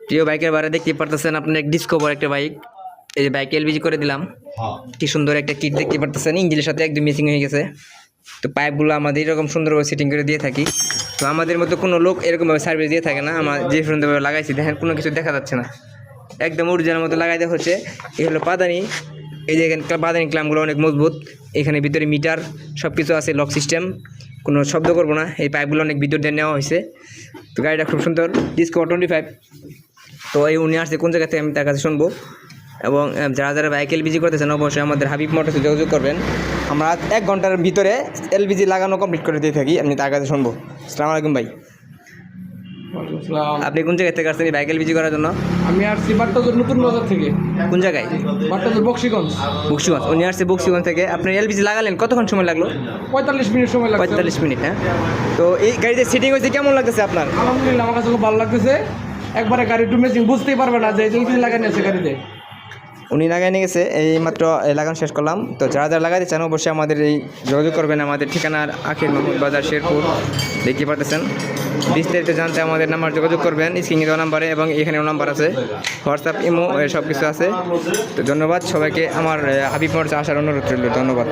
প্রিয় বাইকের বারে দেখতে পারতেছেন আপনি ডিসকভার একটা বাইক। এই যে বাইক এলপিজি করে দিলাম, কি সুন্দর একটা কিট দেখতে পারতেছেন, ইঞ্জিনের সাথে একদম মিসিং হয়ে গেছে। তো পাইপগুলো আমাদের এরকম সুন্দরভাবে সেটিং করে দিয়ে থাকি। তো আমাদের মতো কোনো লোক এরকমভাবে সার্ভিস দিয়ে থাকে না। আমার যে সুন্দরভাবে লাগাইছি দেখেন কোনো কিছু দেখা যাচ্ছে না, একদম অরিজিনাল মতো লাগাই দেওয়া হচ্ছে। এই হলো পাদানি, এই যে এখানে পাদানি ক্লামগুলো অনেক মজবুত, এখানে ভিতরে মিটার সব কিছু আছে, লক সিস্টেম, কোনো শব্দ করবো না। এই পাইপগুলো অনেক ভিতর দিয়ে নেওয়া হয়েছে। তো গাড়িটা খুব সুন্দর, ডিসকভার 25। তো এই উনি আসছে কোন জায়গা থেকে আমি তার কাছে শুনবো। এবং যারা যারা বাইক এলপিজি করতেছেন অবশ্যই আমাদের হাবিব মোটরসে যোগাযোগ করবেন। আমরা 1 ঘন্টার ভিতরে এলপিজি লাগানো কমপ্লিট করে দিয়ে থাকি, আমি তার কাছে শুনবো। আসসালামু আলাইকুম ভাই, আপনি কোন জায়গা থেকে আসছেন এই বাইক এলপিজি করার জন্য? আমি আসছি বাট্টাজোর নতুন বাজার থেকে। কোন জায়গায়? বাট্টাজোর বক্সিগঞ্জ। বক্সিগঞ্জ, উনি আসছে বক্সিগঞ্জ থেকে। আপনি এলপিজি লাগালেন, কতক্ষণ সময় লাগলো? 45 মিনিট সময় লাগছে। 45 মিনিট। হ্যাঁ, তো এই গাড়িতে সিটিং হয়েছে, কেমন লাগতেছে আপনার? আলহামদুলিল্লাহ, আমার কাছে খুব ভালো লাগতেছে। একবারে গাড়ি একটু মেজিং, বুঝতেই পারবে না যে এলপিজি লাগানো আছে গাড়িতে। উনি লাগাই নিয়ে গেছে, এই মাত্র লাগানো শেষ করলাম। তো যারা যারা লাগাইতে চান অবশ্যই আমাদের এই যোগাযোগ করবেন। আমাদের ঠিকানার আখির মাহমুদ বাজার, শেরপুর, দেখতে পারতেছেন। বিস্তারিত জানতে আমাদের নাম্বার যোগাযোগ করবেন, স্ক্রিনে দেওয়া নাম্বারে, এবং এখানেও নাম্বার আছে, হোয়াটসঅ্যাপ, ইমো, সব কিছু আছে। তো ধন্যবাদ সবাইকে। আমার হাবিব মোটরসে আসার অনুরোধ রইল। ধন্যবাদ।